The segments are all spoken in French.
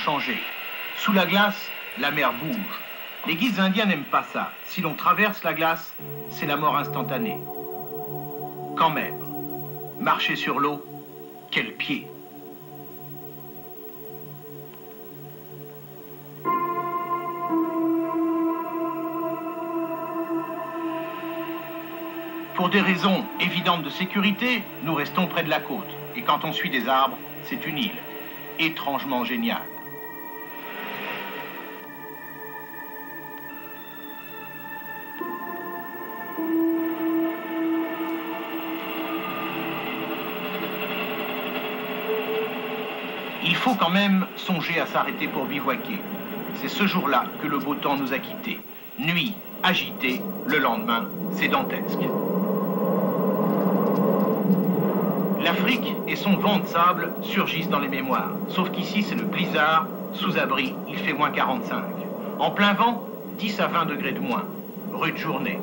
changé. Sous la glace, la mer bouge. Les guides indiens n'aiment pas ça. Si l'on traverse la glace, c'est la mort instantanée. Quand même, marcher sur l'eau, quel pied! Pour des raisons évidentes de sécurité, nous restons près de la côte. Et quand on suit des arbres, c'est une île. Étrangement géniale. Il faut quand même songer à s'arrêter pour bivouaquer. C'est ce jour-là que le beau temps nous a quittés. Nuit agitée, le lendemain, c'est dantesque. L'Afrique et son vent de sable surgissent dans les mémoires. Sauf qu'ici, c'est le blizzard. Sous abri, il fait moins 45. En plein vent, 10 à 20 degrés de moins. Rude journée.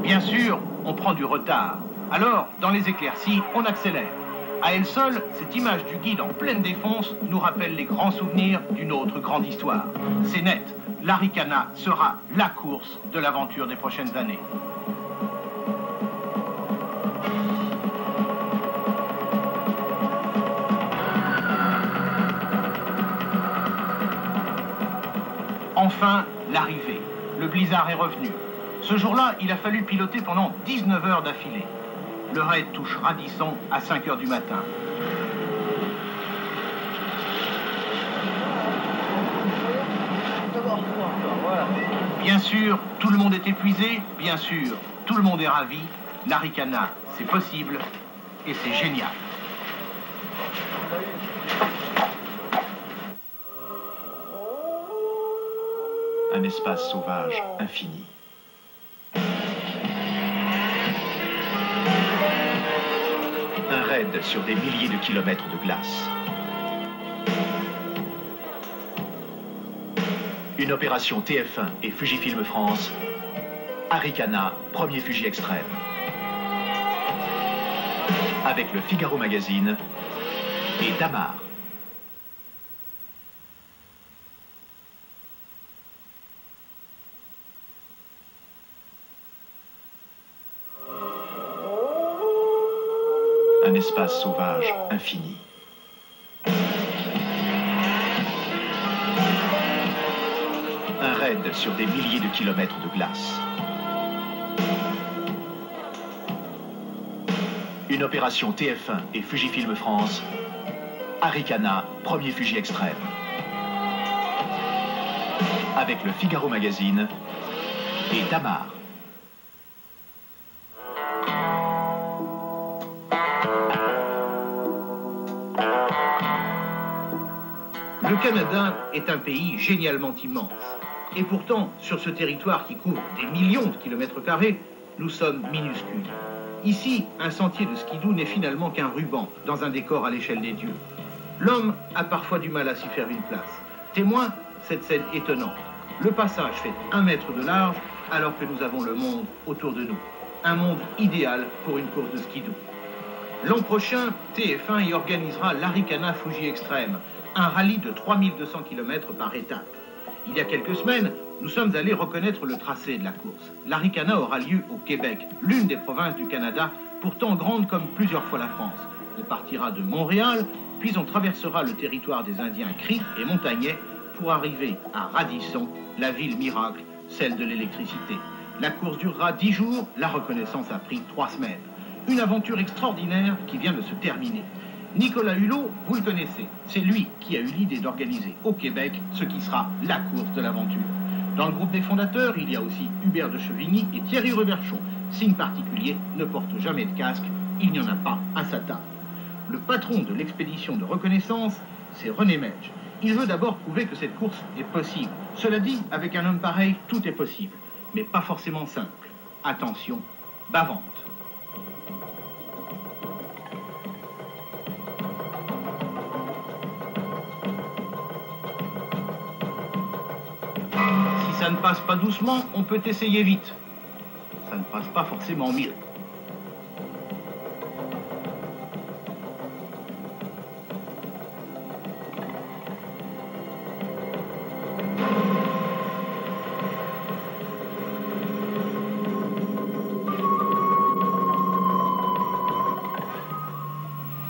Bien sûr, on prend du retard. Alors, dans les éclaircies, on accélère. À elle seule, cette image du guide en pleine défonce nous rappelle les grands souvenirs d'une autre grande histoire. C'est net, l'Arikana sera la course de l'aventure des prochaines années. Enfin, l'arrivée. Le blizzard est revenu. Ce jour-là, il a fallu piloter pendant 19 heures d'affilée. Le raid touche Radisson à 5 heures du matin. Bien sûr, tout le monde est épuisé. Bien sûr, tout le monde est ravi. L'Arikana, c'est possible et c'est génial. Un espace sauvage infini. Un raid sur des milliers de kilomètres de glace. Une opération TF1 et Fujifilm France. Arikana, premier Fuji extrême. Avec le Figaro Magazine et Damar. Un espace sauvage infini. Un raid sur des milliers de kilomètres de glace. Une opération TF1 et Fujifilm France. Arikana, premier Fuji extrême. Avec le Figaro Magazine et Damar. Le Canada est un pays génialement immense. Et pourtant, sur ce territoire qui couvre des millions de kilomètres carrés, nous sommes minuscules. Ici, un sentier de skidoo n'est finalement qu'un ruban dans un décor à l'échelle des dieux. L'homme a parfois du mal à s'y faire une place. Témoin, cette scène étonnante. Le passage fait 1 mètre de large alors que nous avons le monde autour de nous. Un monde idéal pour une course de skidoo. L'an prochain, TF1 y organisera l'Arikana Fuji Extrême, un rallye de 3200 km par étape. Il y a quelques semaines, nous sommes allés reconnaître le tracé de la course. L'Arikana aura lieu au Québec, l'une des provinces du Canada, pourtant grande comme plusieurs fois la France. On partira de Montréal, puis on traversera le territoire des Indiens Cris et Montagnais pour arriver à Radisson, la ville miracle, celle de l'électricité. La course durera 10 jours, la reconnaissance a pris 3 semaines. Une aventure extraordinaire qui vient de se terminer. Nicolas Hulot, vous le connaissez, c'est lui qui a eu l'idée d'organiser au Québec ce qui sera la course de l'aventure. Dans le groupe des fondateurs, il y a aussi Hubert de Chevigny et Thierry Reverchon. Signe particulier, ne porte jamais de casque, il n'y en a pas à sa table. Le patron de l'expédition de reconnaissance, c'est René Medj. Il veut d'abord prouver que cette course est possible. Cela dit, avec un homme pareil, tout est possible, mais pas forcément simple. Attention, bavante. Si ça ne passe pas doucement, on peut essayer vite. Ça ne passe pas forcément mieux.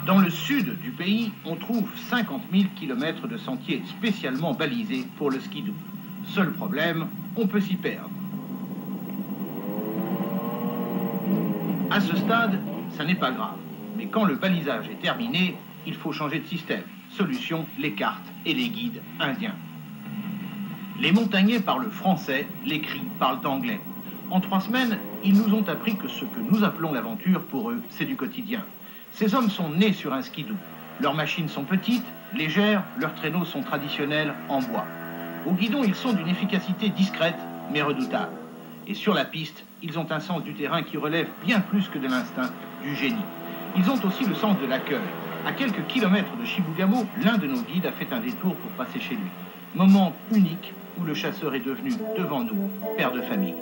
Dans le sud du pays, on trouve 50 000 km de sentiers spécialement balisés pour le skidoo. Seul problème, on peut s'y perdre. À ce stade, ça n'est pas grave. Mais quand le balisage est terminé, il faut changer de système. Solution, les cartes et les guides indiens. Les montagnais parlent français, les cris parlent anglais. En 3 semaines, ils nous ont appris que ce que nous appelons l'aventure, pour eux, c'est du quotidien. Ces hommes sont nés sur un skidoo. Leurs machines sont petites, légères, leurs traîneaux sont traditionnels en bois. Au guidon, ils sont d'une efficacité discrète, mais redoutable. Et sur la piste, ils ont un sens du terrain qui relève bien plus que de l'instinct, du génie. Ils ont aussi le sens de l'accueil. À quelques kilomètres de Chibougamau, l'un de nos guides a fait un détour pour passer chez lui. Moment unique où le chasseur est devenu, devant nous, père de famille.